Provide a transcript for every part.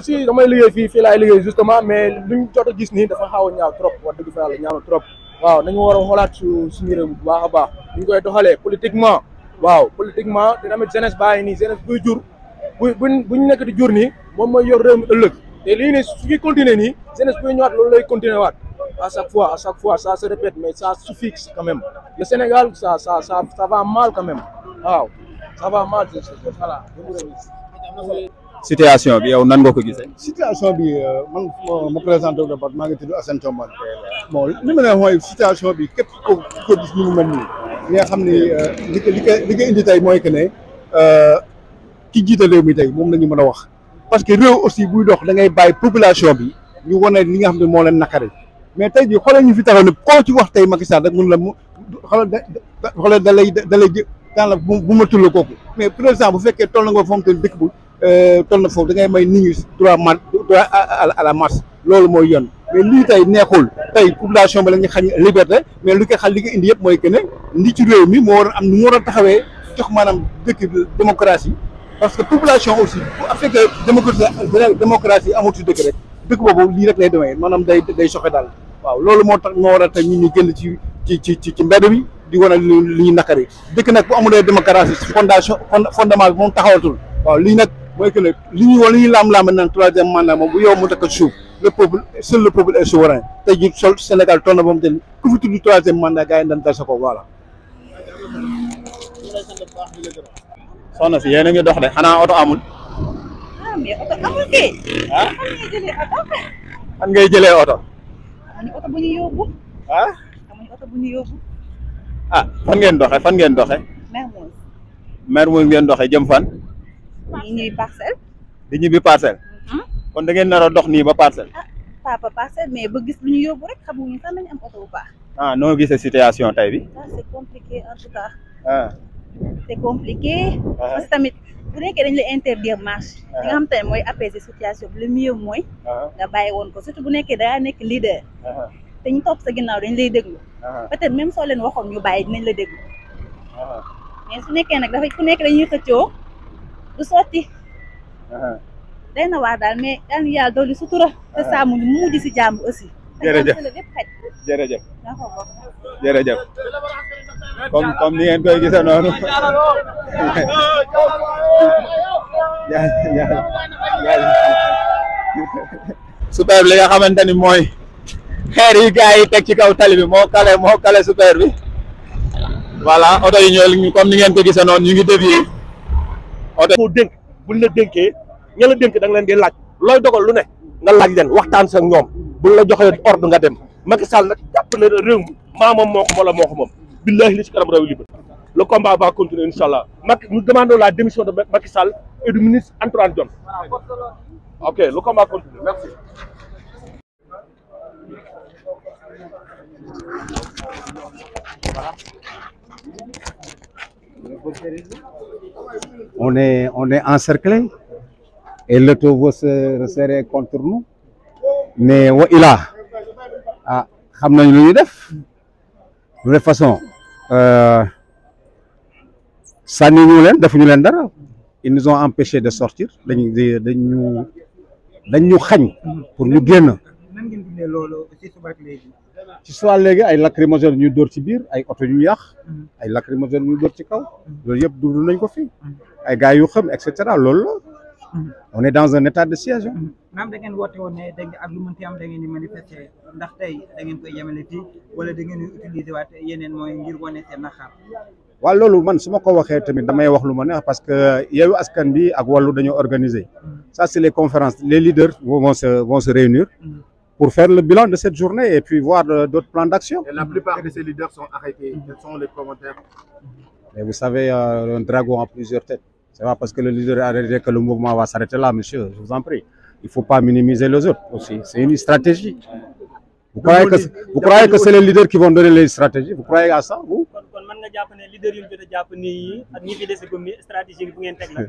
si damay liggéey fii laay liggéey justement mais luñ jot a gis nii dafa xaw a ñaaw trop wax dëgg fa yàlla ñaaw trop waaw nañu war a xoolaat suñu réew bu baax a baax ñu koy doxalee politiquement waaw politiquement te tamit jeunesse bàyyi nii jeunesse buy jur buñ nekk di jur nii moom mooy yor réew mi ëllëg te lii nii su fi continuer nii jeunesse buy ñëwaat loolu lay continuer waat à chaque fois ça se répète mais ça suffit quand même le Sénégal ça va mal quand même waaw ça va mal voilà. situation bi yow nan nga ko gisee. situation bi man ma présenté wu d'abord maa ngi tudd Assane Thiombane bon li ma leen mooy situation bi képp ko gis ni mu mel nii li nga xam ni li ko indi tey mooy que ne ki jiite réew mi tey moom la ñu mën a wax parce que réew aussi buy dox da ngay bàyyi population bi ñu wane li nga xam ne moo leen nakari mais tey jii xoolal ñu fi taxaw ne koo ci wax tey Macky Sall rek mun la mu xoolal da lay daan la bu ma tulla kooku mais président bu fekkee toll na nga foofu te dëkk bu toll na foofu da ngay may nit ñi droit à la marche loolu mooy yoon mais lii tey neexul tey population bi la ñu xañ liberté mais lu ko xal li ko indi yëpp mooy que ne ndi ci réew mi moo war a am nu mu war a taxawee jox maanaam dëkk démocratie parce que population aussi bu fekkee démocratie amul ci dëkk rek dëkk boobu lii rek lay demee maanaam day soxe daal waaw loolu moo tax moo war a tax ñun ñu génn ci mbedd bi di wane li ñu nakari dëkk nag bu amulee démocratie fondement bi moom taxawatul waaw lii nag mooy que ne li ñuy laam-laame naan troisième mandat moom bu yow mu takk suuf le peuple seul le peuple est souverain tey jii Sénégal toll na ba mu te ku fi tudd troisième mandat gars yi dañ dal sa ko voilà. soxna si yéen a ngi dox de xanaa oto amul. mais oto amul kay. ah fan ngay jëlee oto. fan ngay jëlee oto. amuñu oto bu ñu yóbbu. amuñu oto bu ñu yóbbu. fan ngeen doxe. Mermoz. Mermoz ngeen doxe jëm fan. ñi ñuy parcelle. di ñibbi parcelle. kon da ngeen nar a dox nii ba parcelle. papa parcelle mais ba gis lu ñu yóbbu rek xamuñu sax nañu am oto bu baax. noo gisee situation tey bi. c'est compliqué en tout cas. c'est compliqué. parce que tamit bu nekkee dañ la interdire marche. li nga xam te ne mooy apaiser situation bi le mieux mooy. nga bàyyi woon ko surtout bu nekkee dangaa nekk leader. te ñu topp sa ginnaaw dañ lay déglu. peut-être même soo leen waxoon ñu bàyyi dinañ la déglu. mais su nekkee nag dafay ku nekk dañuy xëccoo du sotti. day na waar daal mais daal yàlla dolli sutura. te saamu ñu mujj si jàmm aussi. jërëjëf jërëjëf jërëjëf comme ni ngeen koy gisee noonu super li nga xamante ni mooy xeer yi gars yi teg ci kaw tali bi moo kale super bi voilà oto yi ñoo comme ni ngeen ko gisee noonu ñu ngi dévier oto ko dénk buñ la dénkee ña la dénk da nga leen di laaj looy dogal lu ne nga laaj leen waxtaan sa ñoom buñ la joxee ordre nga dem Macky Sall nag jàpp na réew mi maamam moo ko wala moo ko moom billahi li ci kanam raw li ba le combat va continuer inchallah nous demandons la démission de Macky Sall et du ministre Antoine Diome ok le combat continue merci. On est encerclé et l'auto veut se resserrer contre nous mais wa ilaa xam nañ lu ñuy def de toute façon sànni ñu leen defuñu leen dara ils nous ont empêché de sortir dañ ñu xañ pour ñu génn ci soit léegi ay lacrymogène ñu dóor ci biir ay oto ñu yàq ay lacrymogène ñu dóor ci kaw loolu yëpp dund nañ ko fii ay gars yu xam et cetera loolu la on est dans un état de siège. naam da ngeen woote woon ne da ngeen ak lu mënti am da ngeen di manifester ndax tey da ngeen koy yemale fii wala da ngeen di utiliser waat yeneen mooy ngir wane seen naxaar. waaw loolu man su ma ko waxee tamit damay wax lu ma neex parce que Yewwi Askan Wi ak Wallu dañoo organiser ça c'est les conférences les leaders vont se réunir pour faire le bilan de cette journée et puis voir d'autres plans d'action. Et la plupart de ces leaders sont arrêtés. Quels sont les commentaires? Et vous savez, un dragon a plusieurs têtes. C'est pas parce que le leader a arrêté que le mouvement va s'arrêter là, monsieur. Je vous en prie. Il ne faut pas minimiser les autres aussi. C'est une stratégie. Vous croyez que c'est les leaders qui vont donner les stratégies? Vous croyez à ça, vous? kon mën nga jàpp ne leader yu jot a jàpp nii ak ñi fi dese gum ni stratégie bu ngeen teg la.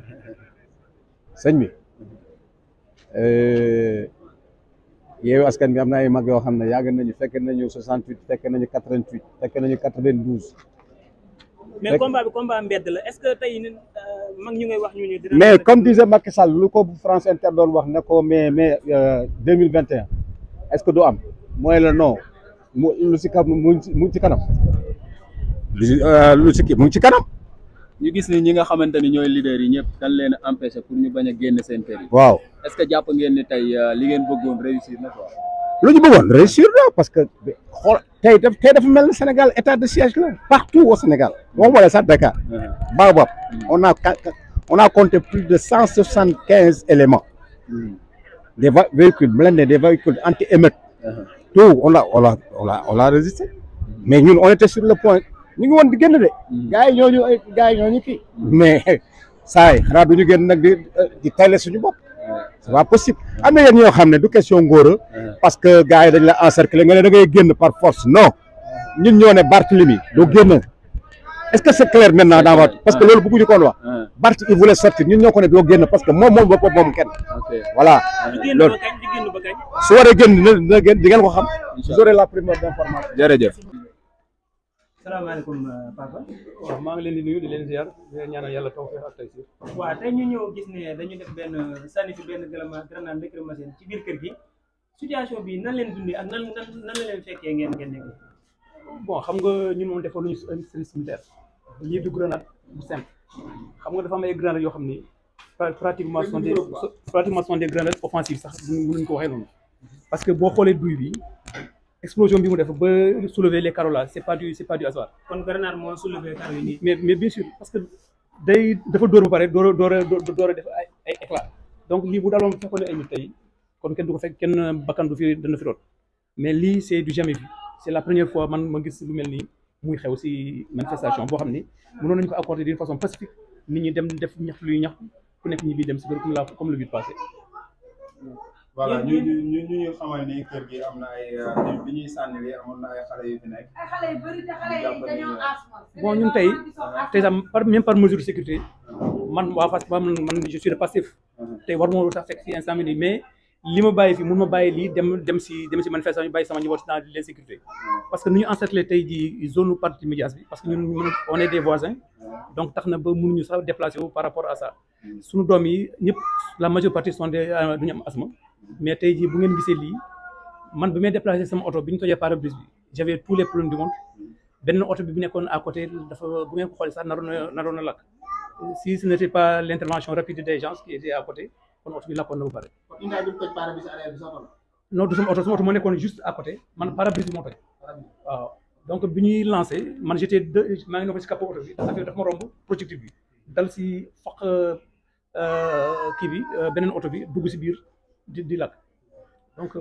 sëñ bi Yewwi Askan Wi am na ay mag yoo xam ne yàgg nañu fekk nañu 68 fekk nañu 88 fekk nañu 92 mais combat mbedd la est-ce que tey mag ñu ngay wax ñu dina. mais comme disait Macky Sall lu ko France Inter doon wax ne ko mais 2021 est-ce que du am mooy la non lu ci kanam mu ci kanam lu ci mu ngi ci kanam. ñu gis ni ñi nga xamante ni ñooy leaders yi ñëpp dañ leen a empêcher pour ñu bañ a génn seen kër yi. waaw est-ce que jàpp ngeen ni tey li ngeen bëggoon réussir na quoi. lu ñu bëggoon réussir na parce que xool tey dafa mel ni Sénégal état de siège la partout au Sénégal boo xoolee sax Dakar. Baobab on a compté plus de 175 éléments. Des véhicules blindés, des véhicules anti-émeutes. Tout on l'a résisté. Mais ñun on était sur le point. ñu ngi woon di génn de. gars yi ñooñu kii. mais saa yi xanaa du ñu génn nag di tayle suñu bopp. c'est pas possible am na yéen ñoo xam ne du question ngóora. parce que gars yi dañ la encercler nga ne da ngay génn par force non. ñun ñoo ne Barthélemy doo génn. est-ce que c'est clair maintenant dans votre parce que loolu bëgguñu ko woon wax. Barth il voulait sortir ñun ñoo ko ne doo génn parce que moom boppam moom kenn. voilà loolu su waree génn dina génn di ngeen ko xam. vous aurez la primeur d'information. jërëjëf. salaamaaleykum papa. waaw maa ngi leen di nuyu di leen ziar di leen ñaanal yàlla tawfeex ak taysiir. waaw tey ñu ñëw gis ne dañu def benn sànni fi benn grenade lacrymogène ci biir kër gi situation bi nan leen dundee ak nan la leen fekkee ngeen nekk. bon xam nga ñun moom defoon nañu service militaire lii du grenade bu simple xam nga dafa am ay grenades yoo xam ni pratiquement sont des grenades offensives sax mënuñ ko waxee noonu parce que boo xoolee douille bi. explosion bi mu def ba soulever les carreaux là c'est pas du hasard. kon grenade moo soulever carreaux yi nii. mais bien sûr parce que dafa dóor ba pare door a def ay éclat donc lii bu daloon fekkoon ne ay nit tey kon kenn du ko fekk kenn bakkan du fi dana fi doon mais lii c'est du jamais vu c'est la première fois man ma gis lu mel nii muy xew ci manifestation boo xam ni mënoon nañu ko accorder d'une façon pacifique nit ñi dem def ñaxtu luy ñaxtu ku nekk ñi bi dem ci kër comme le but passé. voilà ñu xamal ni kër gi am na ay bi ñuy sànni li amoon na ay xale yu fi nekk. xale yu bëri te xale yi dañoo bon ñun tey même par mesure de sécurité man waa Fass man je suis de Pastef tey war moo sax fekk ci instant bi mais li ma bàyyi fii mun ma bàyyi lii dem ci manifestation yi bàyyi sama njaboot dans l'insécurité parce que nu ñu encercler tey ji zone partie médias bi parce que ñun on est des voisins donc tax na ba mënuñu sax déplacer wu par rapport à ça suñu doom yi ñëpp la majeure partie sont des duñu am asthme mais tey jii bu ngeen gisee lii man bi may déplacé sama oto bi ñu tojee pare-brise bi j'avais tous les problèmes du monde benn oto bi nekkoon à côté dafa bu ngeen ko xoolee sax naroon na lakk si ce n'était pas l'intervention rapide des gens qui étaient à côté kon oto bi lakkoon na ba pare. non du sama oto moo nekkoon juste à côté man pare-brise bi moo toj waaw donc bi ñuy lancé man maa ngi nekkoon si capot oto bi affaire dafa ma romb projectile bi dal si foq kii bi beneen oto bi dugg si biir. di lakk donc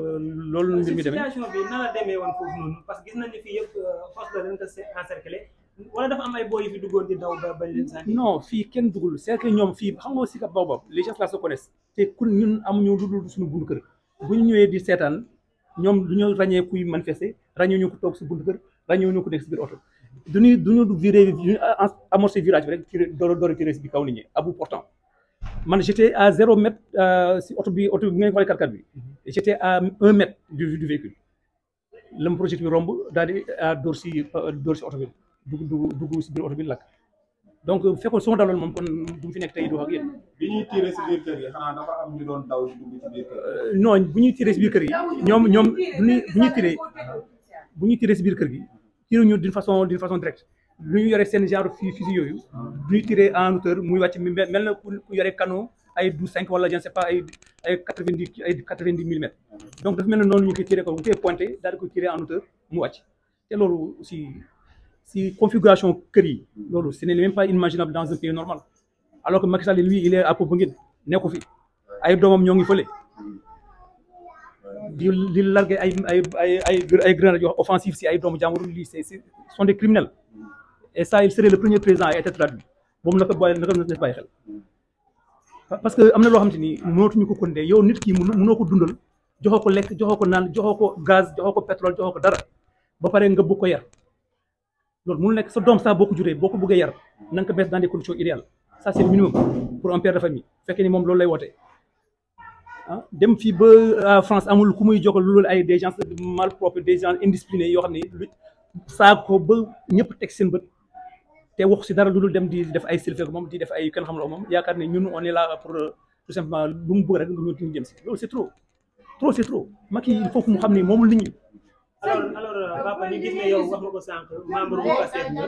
loolu mbir mi demee situation bi nan la demee woon foofu noonu parce que gis nañ ni fii yëpp force de l'ordre encerclé wala dafa am ay boy yu fi duggoon di daw ba bañ leen sànni. non fii kenn duggul c'est que ñoom fii xam nga Sicap Baobab les gens là se connaissent te ñun amuñu lu dul suñu buntu kër bu ñu ñëwee di seetaan ñoom du ñu ràññee kuy manifester ràññee ñu ko toog si buntu kër ràññee ñu ko nekk si biir oto duñu viré amorcer virage bi rek tiré door a tiré si bi kaw nit ñi à bout portant. man j'étais à 0 mètre si oto bi ngeen xoolee karkat bi j'étais à 1 mètre du véhicule la mu projectile bi romb daal di dóor si oto bi dugg si biir oto bi lakk donc fekkoon su ma daloon moom kon du mu fi nekk tey di wax ak yéen. bi ñuy tiré si biir kër yi xanaa dafa am ñu doon daw di dugg ci biir kër yi. non bu ñuy tiré si biir kër yi ñoom bu ñuy tiré si biir kër gi tiré ñu d'une façon directe. lu ñu yore seen genre fusil yooyu du ñu tiré en hauteur muy wàcc mel na ku yore canon ay 12-5 wala je ne sais pas ay 90 millimètres donc dafa mel ne noonu ñu koy tiré ko bu koy pointé daal di ko tiré en hauteur mu wàcc te loolu aussi si configuration kër yi loolu ce n'est même pas imaginable dans un pays normal alors que Macky Sall lui il est à Popenguine nekku fi ay doomam ñoo ngi fële di largué ay grenades yoo offensives si ay doomu jàmbur lii sont des criminels et ça il serait le premier président à être traduit boobu naka bàyyi xel parce que am na loo xam te ni mënatuñu ko condé yow nit ki mënoo ko dundal joxoo ko lekk joxoo ko naan joxoo ko gaz joxoo ko pétrole joxoo ko dara ba pare nga bëgg ko yar loolu mënul nekk sa doom sax boo ko juree boo ko bëggee yar na nga ko mettre dans des conditions idéales ça c'est le minimum pour un père de famille fekkee ni moom loolu lay woote dem fii ba France amul ku muy jokkal loolu ay des gens malpropres des gens indisciplinés yoo xam ne lu saa ko ba ñëpp teg seen bët te wax si dara lu dul dem di def ay selfie ak moom di def ay kenn xam la moom yaakaar ne ñun on est là pour tout simplement lu mu bëgg rek ñu jëm si loolu c'est trop c'est trop Macky il faut que mu xam ne moom nit ñi. alors papa ñu gis ne yow wax nga ko sànq membre bu Pastef nga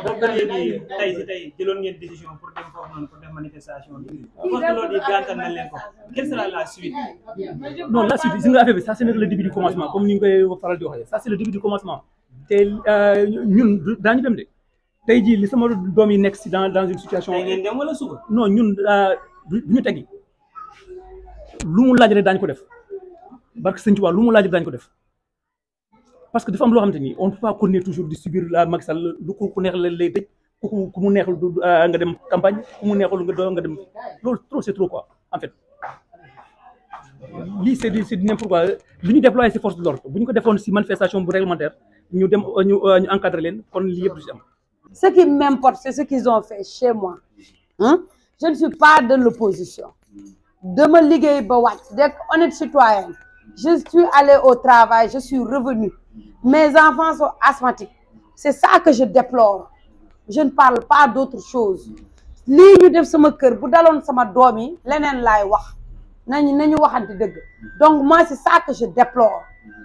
boobu léegi tey jëloon ngeen décision pour dem foofu noonu pour def manifestation bi parce que loolu yi gàntal nañ leen ko quelle sera la suite. non la suite gis nga affaire bi ça c'est le début du commencement comme ni ñu koy faral di waxee ça c'est le début du commencement te ñun daañu dem de tey jii li sama doom yi nekk si dans une situation. tey ngeen dem wala suba. non ñun du ñu teggi lu mu laaj rek daañu ko def barke Sëñ Tuubaa lu mu laaj rek daañu ko def. parce que dafa am loo xamante ni on ne peut pas continuer toujours di subir la Macky Sall lu ku neex la lay tëj ku mu neexul nga dem campagne ku mu neexul nga dem loolu trop c'est trop quoi en fait lii c'est n'importe quoi li ñu déployer ci force de l'ordre bu ñu ko defoon ci manifestation bu réglementaire ñu dem ñu encadrer leen kon lii yëpp du ci am. Ce qui m'importe c'est ce qu'ils ont fait chez moi je ne suis pas de l'opposition dama liggéey ba wàcc d'être honnête citoyenne je suis allée au travail je suis revenue. Mes enfants sont asthmatiques c'est ça que je déplore je ne parle pas d'autre chose lii ñu def sama kër bu daloon sama doom yi leneen laay wax nañu waxante dëgg donc moi c'est ça que je déplore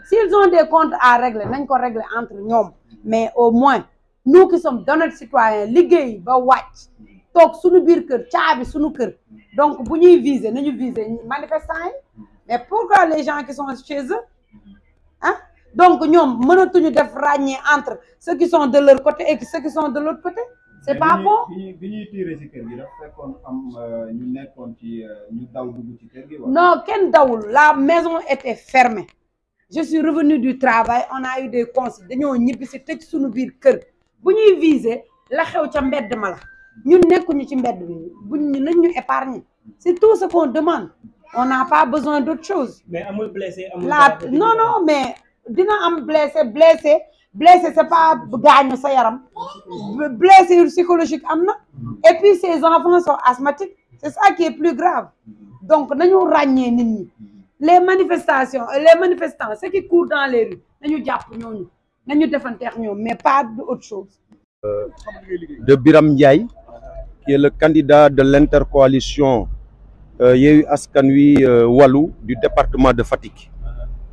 s'ils ont des comptes à régler nañ ko régler entre ñoom mais au moins nous qui sommes d'honnêtes citoyens liggéey ba wàcc toog suñu biir kër caabi suñu kër donc bu ñuy viser nañu viser manifestants yi mais pourquoi les gens qui sont chez eux ah donc ñoom mënatuñu def ràññee entre ceux qui sont de leur côté et ceux qui sont de l'autre côté c'est pas bon. bi ñuy tiré ci kër gi dafa fekkoon am ñu nekkoon ci ñu daw dugg ci kër gi. non kenn dawul la maison était fermée je suis revenue du travail on a eu des consignes dañoo ñibbi si tëj suñu biir kër bu ñuy viser la xew ca mbedd ma la ñun nekkuñu ci mbedd bi buñ nañ ñu épargner c'est tout ce qu'on demande on n'a pas besoin d'autre chose. mais amul blessé amul non mais. dina am blessé c'est pas gaañu sa yaram blessure psychologique am na et puis ces enfants sont asthmatiques c'est ça qui est plus grave donc nañu ràññee nit ñi les manifestants ceux qui courent dans les rues nañu jàpp ñooñu nañu defanteex ñoom mais pas d'autre chose. De Biram Ndiaye qui est le candidat de l'intercoalition Yewwi Askan Wi Wallu du département de Fatick.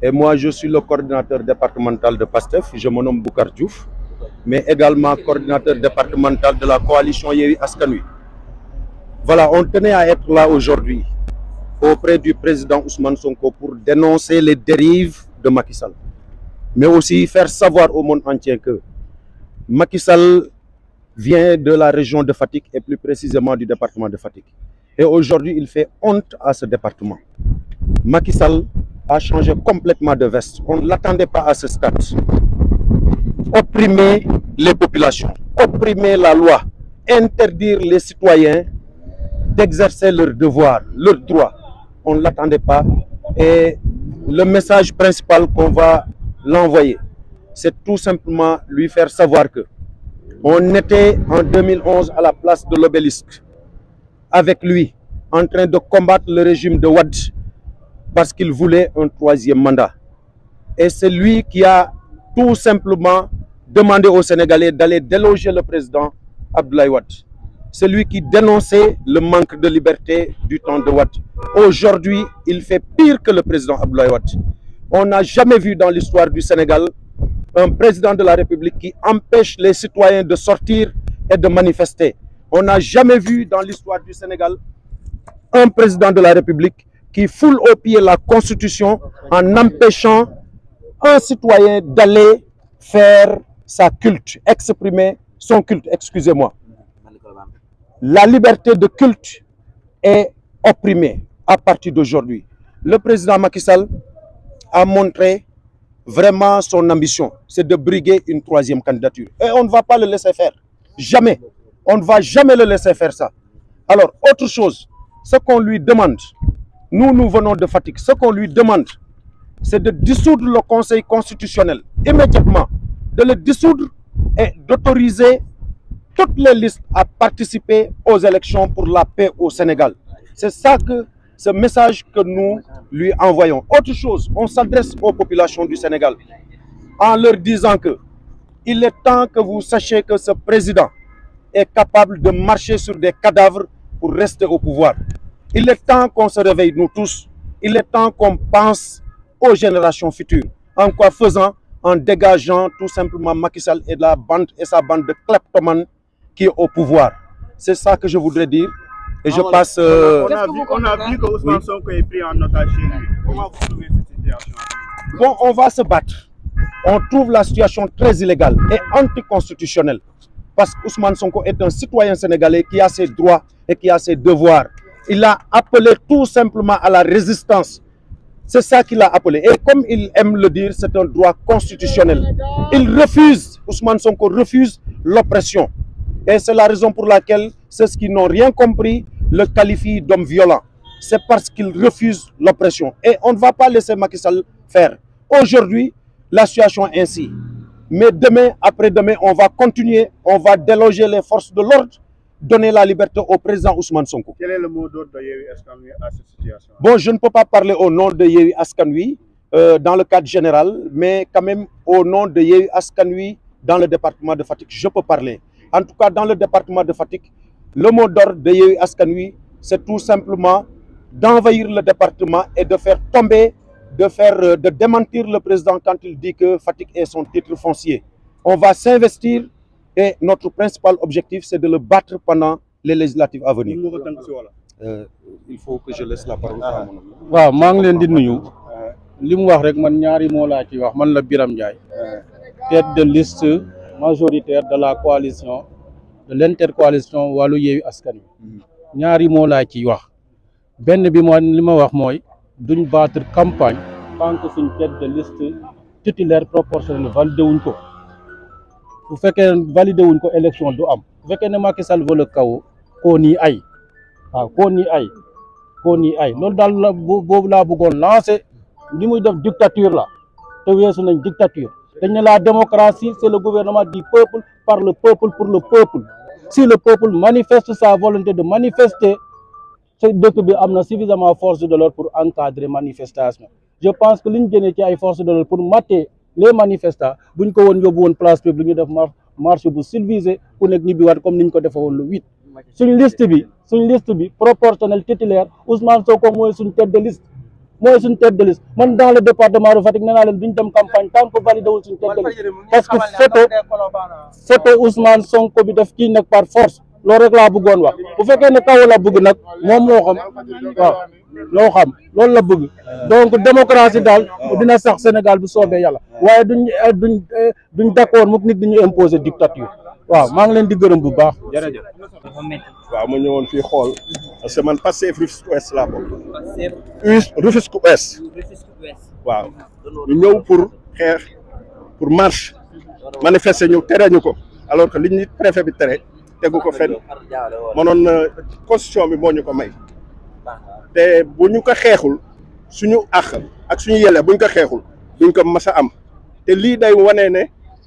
Et moi, je suis le coordinateur départemental de PASTEF, je me nomme Boucar Diouf, mais également coordinateur départemental de la coalition Yewwi Askan Wi. Voilà, on tenait à être là aujourd'hui auprès du président Ousmane Sonko pour dénoncer les dérives de Macky Sall, mais aussi faire savoir au monde entier que Macky Sall vient de la région de Fatick et plus précisément du département de Fatick. Et aujourd'hui, il fait honte à ce département. Macky Sall a changé complètement de veste. On ne l'attendait pas à ce stade. Opprimer les populations, opprimer la loi, interdire les citoyens d'exercer leurs devoirs, leurs droits. On ne l'attendait pas. Et le message principal qu'on va l'envoyer, c'est tout simplement lui faire savoir que on était en 2011 à la place de l'obélisque, avec lui, en train de combattre le régime de Wade, parce qu'il voulait un troisième mandat. Et c'est lui qui a tout simplement demandé aux Sénégalais d'aller déloger le président Abdoulaye Wade. C'est lui qui dénonçait le manque de liberté du temps de Wade. Aujourd'hui, il fait pire que le président Abdoulaye Wade. On n'a jamais vu dans l'histoire du Sénégal un président de la République qui empêche les citoyens de sortir et de manifester. On n'a jamais vu dans l'histoire du Sénégal un président de la République qui foule au pied la Constitution en empêchant un citoyen d'aller faire sa culte, exprimer son culte, excusez-moi. La liberté de culte est opprimée à partir d'aujourd'hui. Le président Macky Sall a montré vraiment son ambition, c'est de briguer une troisième candidature. Et on ne va pas le laisser faire. Jamais. On ne va jamais le laisser faire ça. Alors, autre chose, ce qu'on lui demande, nous venons de Fatick, ce qu'on lui demande, c'est de dissoudre le Conseil constitutionnel immédiatement, de le dissoudre et d'autoriser toutes les listes à participer aux élections pour la paix au Sénégal. C'est ça que ce message que nous lui envoyons. Autre chose, on s'adresse aux populations du Sénégal en leur disant que il est temps que vous sachiez que ce président est capable de marcher sur des cadavres pour rester au pouvoir. Il est temps qu'on se réveille, nous tous. Il est temps qu'on pense aux générations futures. En quoi faisant? En dégageant tout simplement Macky Sall et sa bande de kleptomanes qui est au pouvoir. C'est ça que je voudrais dire. Et je passe... On a vu que Ousmane Sonko est pris en otage chez lui. Comment vous trouvez cette situation? Bon, on va se battre. On trouve la situation très illégale et anticonstitutionnelle. Parce qu'Ousmane Sonko est un citoyen sénégalais qui a ses droits et qui a ses devoirs. Il a appelé tout simplement à la résistance. C'est ça qu'il a appelé. Et comme il aime le dire, c'est un droit constitutionnel. Il refuse, Ousmane Sonko refuse l'oppression. Et c'est la raison pour laquelle ceux qui n'ont rien compris le qualifient d'homme violent. C'est parce qu'il refuse l'oppression. Et on ne va pas laisser Macky Sall faire. Aujourd'hui, la situation est ainsi. Mais demain, après-demain, on va continuer, on va déloger les forces de l'ordre, donner la liberté au président Ousmane Sonko. Quel est le mot d'ordre de Yewwi Askan Wi à cette situation? Bon, je ne peux pas parler au nom de Yewwi Askan Wi dans le cadre général, mais quand même au nom de Yewwi Askan Wi dans le département de Fatick, je peux parler. En tout cas, dans le département de Fatick, le mot d'ordre de Yewwi Askan Wi, c'est tout simplement d'envahir le département et de faire tomber, de démentir le président quand il dit que Fatick est son titre foncier. On va s'investir et notre principal objectif, c'est de le battre pendant les législatives à venir. Il faut que je laisse la parole à mon ami. waaw maa ngi leen di nuyu li mu wax rek man ñaari moo laa ci wax man la Birame Ndiaye tête de liste majoritaire de la coalition de l'intercoalition Wallu Yewwi Askan Wi ñaari moo laa ciy wax benn bi mooy li ma wax mooy duñ battre campagne tant que suñ tête de liste titulaire proportionnelle validé wuñ ko bu fekkee validé wuñ ko élection du am bu fekkee ne Macky Sall veut le chaos koo nii ay waaw koo nii ay loolu daal la boobu laa bëggoon lancer li muy def dictature la te weesu nañ dictature dañ ne la démocratie c'est le gouvernement du peuple par le peuple pour le peuple si le peuple manifeste sa volonté de manifester ce dëkk bi am na suffisamment force de l'ordre pour encadrer manifestation je pense que li ñu génnee ci ay force de l'ordre pour mater les manifestants buñ ko woon yóbbu woon place publique ñu def marche bu civilisé ku nekk ñibbiwaat comme niñ ko defee woon le 8 suñ liste bi proportionnel titulaire Ousmane Sonko mooy suñ tête de liste man dans le département de Fatick nee naa leen duñ dem campagne tant que validé wul suñ tête de liste parce que photo Ousmane Sonko bi def kii nag par force loolu rek laa bëggoon wax bu fekkee ne kaw la bëgg nag moom moo xam waaw loo xam loolu la bëgg donc démocratie daal dina sax Sénégal bu soobee yàlla waaye duñ d'accord mukk nit dañuy imposer dictature waaw maa ngi leen di gërëm bu baax jërëjëf. waaw ma ñëwoon fii xool parce que man Pastef Rufisque Ouest laa bokk. Rufisque Ouest. waaw ñu ñëw pour xeex pour marche manifester ñu tere ñu ko alors que liñ préfet bi tere tegu ko fenn mënoon na constitution bi moo ñu ko may te bu ñu ko xeexul suñu àq ak suñu yelle bu ñu ko xeexul duñ ko mas a am te lii day wane ne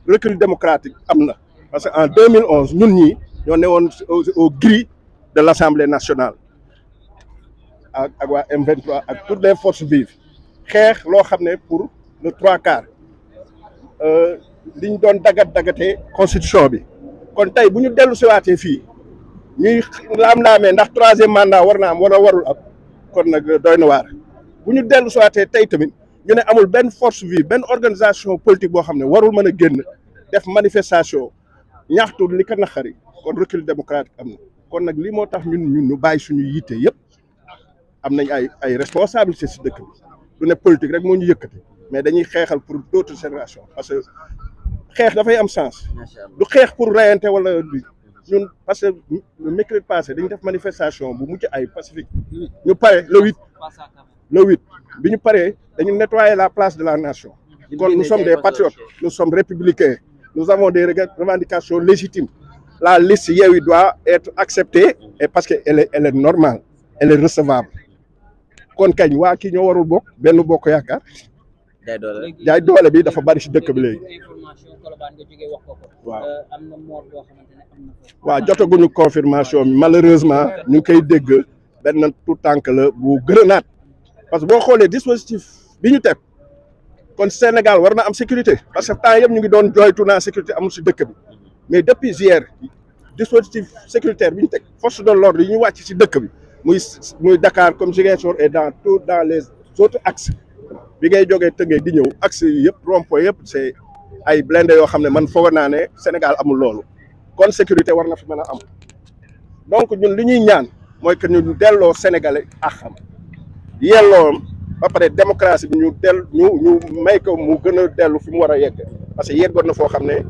recul démocratique am na parce que en 2011 ñun ñii ñoo ne woon au gris de l'Assemblée nationale ak waa M23 ak toutes les forces vives xeex loo xam ne pour le 3/4 liñ doon dagatee constitution bi kon tey bu ñu dellu siwaatee fii ñuy laam-laamee ndax 3e mandat war na am wala warul am kon nag doy na waar bu ñu dellu siwaatee tey tamit ñu ne amul benn force vive benn organisation politique boo xam ne warul mën a génn def manifestation ñaxtu li ko naqari kon recul démocratique am na kon nag lii moo tax ñun ñu bàyyi suñu yitte yëpp am nañ ay responsabilités si dëkk bi du ne politique rek moo ñu yëkkati mais dañuy xeexal pour d'autres générations parce que xeex dafay am sens du xeex pour reyante wala ñun parce que le mercredi passé dañu def manifestation bu mucc ay pacifique ñu pare le 8 bi ñu paree dañu nettoyer la place de la nation kon nous sommes des patriotes nous sommes républicains nous avons des revendications légitimes la liste Yewwi doit être acceptée et parce que elle est normale elle est recevable kon kañ waa kii ñoo warul bokk benn bokk yaakaar jaay doole bi dafa bari si dëkk bi léegi waaw jotaguñu confirmation bi malheureusement ñu ngi koy dégg benn tout tànk la bu grenade parce que boo xoolee dispositif bi ñu teg kon Sénégal war na am sécurité parce que temps yëpp ñu ngi doon jooytu naa sécurité amul si dëkk bi mais depuis hier dispositif sécuritaire bi ñu teg force de l'ordre yi ñu wàcc ci dëkk bi muy Dakar comme Ziguinchor et dans les autres axes bi ngay jógee Tëngéej di ñëw axes yi yëpp rond-point yëpp c'est ay blindés yoo xam ne man foog naa ne Sénégal amul loolu kon sécurité war na fi mën a am donc ñun li ñuy ñaan mooy que ñu delloo Sénégalais ak xam yelloo ba pare démocratie bi ñu may ko mu gën a dellu fi mu war a yegg parce que yeggoon na foo xam ne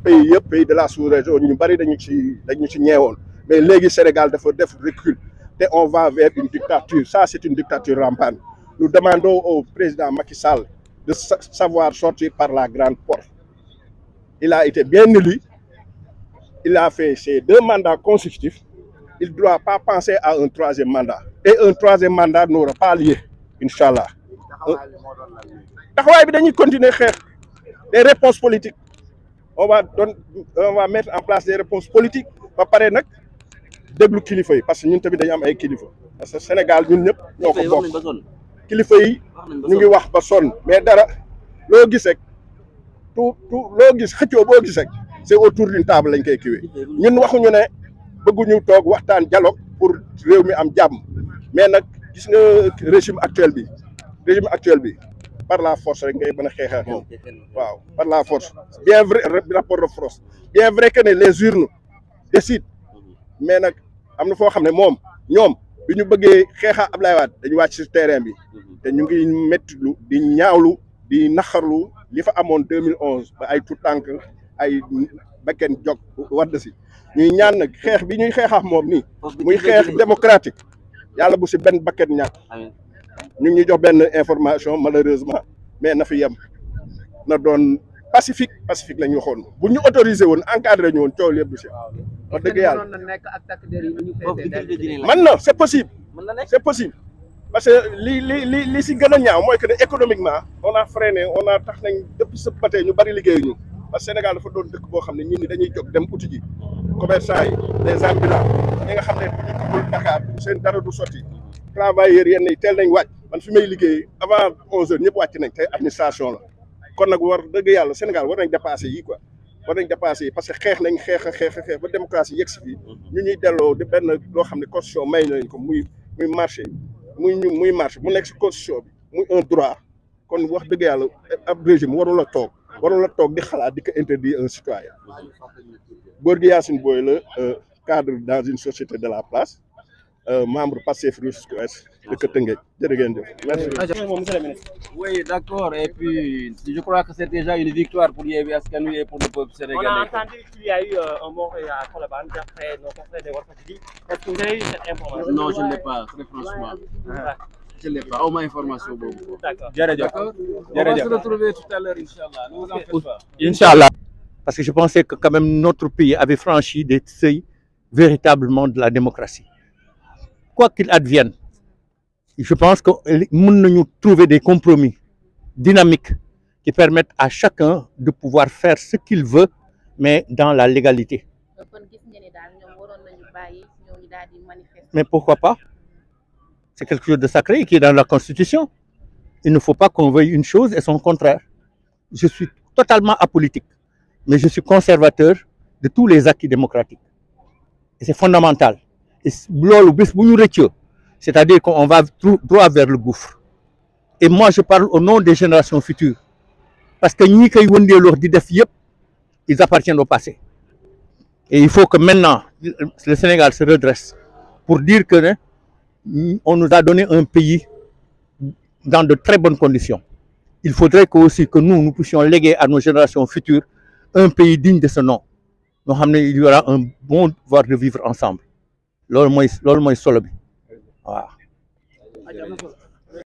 pays yëpp pays de la sous-région ñu bari dañu ci ñeewoon mais léegi Sénégal dafa def recul te on va vers une dictature ça c'est une dictature rampante nous demandons au président Macky Sall de savoir sortir par la grande porte il a été bien élu il a fait ses 2 mandats consécutifs il ne doit pas penser à un 3e mandat et un 3e mandat n'aura pas lieu Inch'Allah taxawaay bi dañuy continuer xeex des réponses politiques on va mettre en place des réponses politiques ba pare nag déglu kilifa yi parce que ñun tamit dañu am ay kilifa parce que Sénégal ñun ñëpp ñoo ko bokk kilifa yi ñu ngi wax ba sonn mais dara loo gis rek tout loo gis xëccoo boo gis rek c'est autour d'une table lañ koy kiwee ñun waxuñu ne bëgguñu toog waxtaan dialogue pour réew mi am jàmm mais nag gis nga régime actuel bi par la force rek ngay mën a xeex ak moom waaw par la force bien vrai rapport de force bien vrai que ne les urnes décident mais nag am na foo xam ne ñoom bi ñu bëggee xeexa Ablaye Wade dañu wàcc ci terrain bi te ñu ngi méttitlu di ñaawlu di naxarlu li fa amoon 2011 ba ay tout tànk ay bakken jog wadd si ñuy ñaan nag xeex bi ñuy xeexax moom nii muy xeex démocratique yàlla bu si benn bakken ñàkk ñu ngi jox benn information malheureusement mais na fi yem na doon pacifique la ñu waxoon bu ñu autorisé woon encadré ñu woon coow lépp du si wax dëgg yàlla man na c'est possible parce que li si gën a ñaaw mooy que ne économiquement on a freiné on a tax nañ depuis ce matin ñu bari liggéeyuñu parce que Sénégal dafa doon dëkk boo xam ne ñun ñi dañuy jóg dem uti ji commerçant yi les ambulants ñi nga xam ne bu ñu duggul Dakar seen dara du sotti travailleurs yenn yi teel nañ wàcc man fi may liggéey avant 11h ñëpp wàcc nañ te administration la kon nag war dëgg yàlla Sénégal war nañ dépasser yi quoi war nañ dépasser yi parce que xeex nañ xeex ba démocratie yegg si fii ñu ñuy delloo di benn loo xam ne constitution may nañ ko muy marché muy marché mu nekk si constitution bi muy un droit kon wax dëgg yàlla ab régime warul la toog di xalaat di ko interdire un citoyen Gorgui Yacine Boye la cadre dans une société de la place membre Pastef Rufisque Ouest de Tëngéej jërë ngeen jëf. Oui, d'accord. Et puis, je crois que c'est déjà une victoire pour Yewwi Askan Wi et pour le peuple sénégalais. On a entendu qu'il y a eu un mort à Colobane d'après nos confrères de Walfadjri. Est-ce que vous avez eu cette information? Non, je ne l'ai pas, très franchement. Je ne l'ai pas. Au moins information. D'accord. D'accord. On va se retrouver tout à l'heure, Inch'Allah. Ne vous en faites pas. Inch'Allah. Parce que je pensais que quand même notre pays avait franchi des seuils véritablement de la démocratie. Quoi qu'il advienne, je pense que nous devons trouver des compromis dynamiques qui permettent à chacun de pouvoir faire ce qu'il veut, mais dans la légalité. Mais pourquoi pas? C'est quelque chose de sacré qui est dans la Constitution. Il ne faut pas qu'on veuille une chose et son contraire. Je suis totalement apolitique, mais je suis conservateur de tous les acquis démocratiques. Et c'est fondamental. Et c'est-à-dire qu'on va droit vers le gouffre. Et moi, je parle au nom des générations futures. Parce que ils appartiennent au passé. Et il faut que maintenant, le Sénégal se redresse pour dire que on nous a donné un pays dans de très bonnes conditions. Il faudrait aussi que nous puissions léguer à nos générations futures un pays digne de ce nom. Il y aura un bon devoir de vivre ensemble. C'est ce que je veux dire.